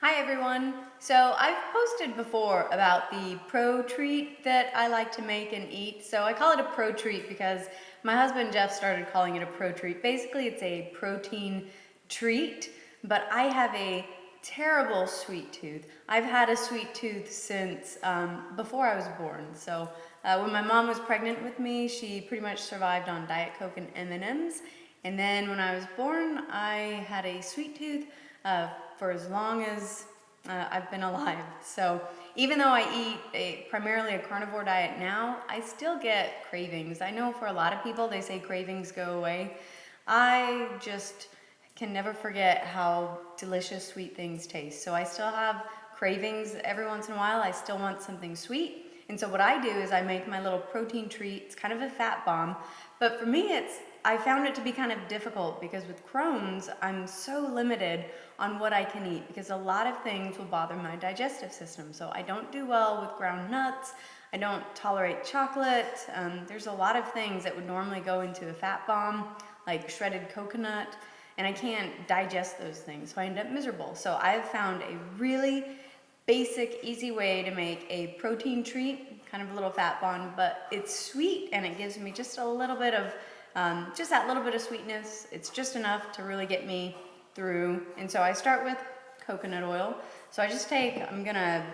Hi everyone! So I've posted before about the pro treat that I like to make and eat. So I call it a pro treat because my husband Jeff started calling it a pro treat. Basically it's a protein treat, but I have a terrible sweet tooth. I've had a sweet tooth since before I was born. So when my mom was pregnant with me, she pretty much survived on Diet Coke and M&Ms. And then when I was born, I had a sweet tooth for as long as I've been alive. So even though I eat primarily a carnivore diet now, I still get cravings. I know for a lot of people, they say cravings go away. I just can never forget how delicious sweet things taste. So I still have cravings every once in a while. I still want something sweet. And so what I do is I make my little protein treat. It's kind of a fat bomb. But for me, I found it to be kind of difficult because with Crohn's, I'm so limited on what I can eat because a lot of things will bother my digestive system. So I don't do well with ground nuts. I don't tolerate chocolate. There's a lot of things that would normally go into a fat bomb, like shredded coconut, and I can't digest those things, so I end up miserable. So I've found a really basic, easy way to make a protein treat, kind of a little fat bomb, but it's sweet and it gives me just a little bit of just that little bit of sweetness. It's just enough to really get me through. And so I start with coconut oil. So I just I'm gonna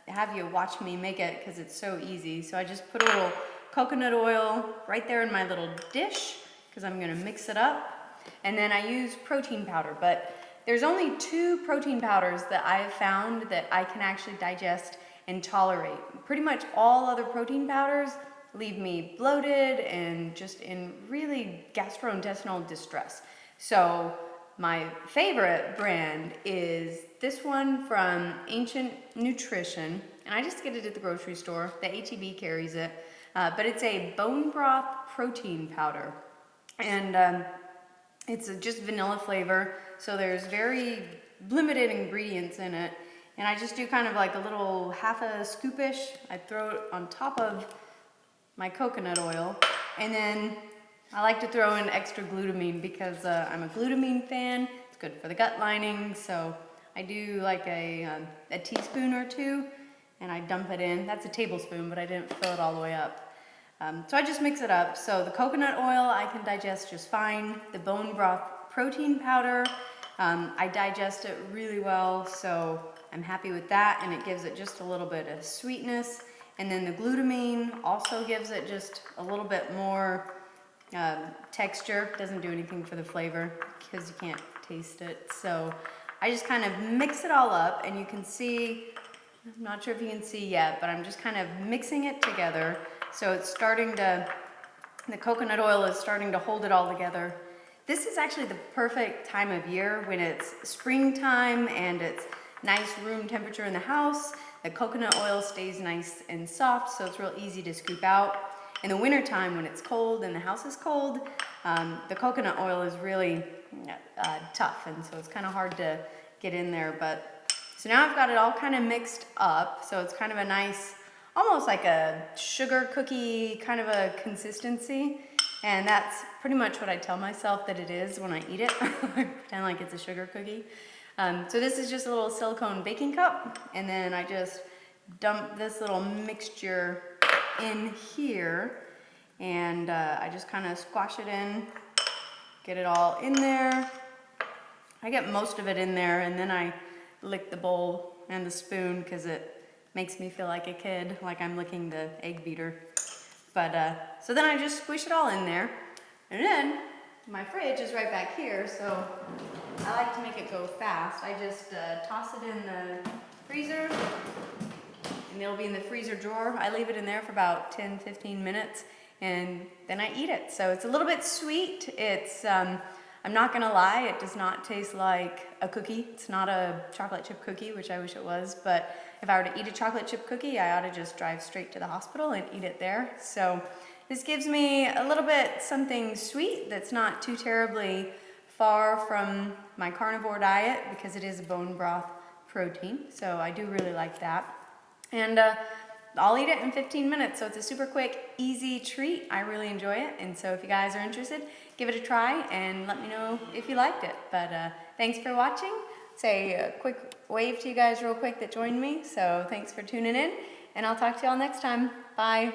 have you watch me make it because it's so easy. So I just put a little coconut oil right there in my little dish because I'm gonna mix it up. And then I use protein powder, but there's only 2 protein powders that I've found that I can actually digest and tolerate. Pretty much all other protein powders leave me bloated and just in really gastrointestinal distress. So my favorite brand is this one from Ancient Nutrition, and I just get it at the grocery store. The HEB carries it, but it's a bone broth protein powder, and it's just vanilla flavor, so there's very limited ingredients in it, and I just do kind of like a little half a scoopish. I throw it on top of my coconut oil, and then I like to throw in extra glutamine because I'm a glutamine fan. It's good for the gut lining, so I do like a teaspoon or 2, and I dump it in. That's a tablespoon, but I didn't fill it all the way up. So I just mix it up. So the coconut oil I can digest just fine. The bone broth protein powder, I digest it really well, so I'm happy with that, and it gives it just a little bit of sweetness. And then the glutamine also gives it just a little bit more texture. Doesn't do anything for the flavor because you can't taste it. So I just kind of mix it all up, and you can see, I'm not sure if you can see yet, but I'm just kind of mixing it together. So it's the coconut oil is starting to hold it all together. This is actually the perfect time of year when it's springtime and it's nice room temperature in the house. The coconut oil stays nice and soft, so it's real easy to scoop out. In the wintertime when it's cold and the house is cold, the coconut oil is really tough, and so it's kind of hard to get in there. So now I've got it all kind of mixed up, so it's kind of a nice, almost like a sugar cookie kind of a consistency, and that's pretty much what I tell myself that it is when I eat it. I pretend like it's a sugar cookie. So this is just a little silicone baking cup, and then I just dump this little mixture in here, and I just kind of squash it in, get it all in there. I get most of it in there, and then I lick the bowl and the spoon because it makes me feel like a kid, like I'm licking the egg beater. So then I just squish it all in there, and then my fridge is right back here, so I like to make it go fast. I just toss it in the freezer, and it'll be in the freezer drawer. I leave it in there for about 10-15 minutes, and then I eat it. So it's a little bit sweet. I'm not gonna lie, it does not taste like a cookie. It's not a chocolate chip cookie, which I wish it was, but if I were to eat a chocolate chip cookie, I ought to just drive straight to the hospital and eat it there. So this gives me a little bit something sweet that's not too terribly far from my carnivore diet because it is a bone broth protein. So I do really like that. And I'll eat it in 15 minutes, so it's a super quick, easy treat. I really enjoy it, and so if you guys are interested, give it a try and let me know if you liked it. But thanks for watching. say a quick wave to you guys real quick that joined me. So thanks for tuning in, and I'll talk to y'all next time. Bye.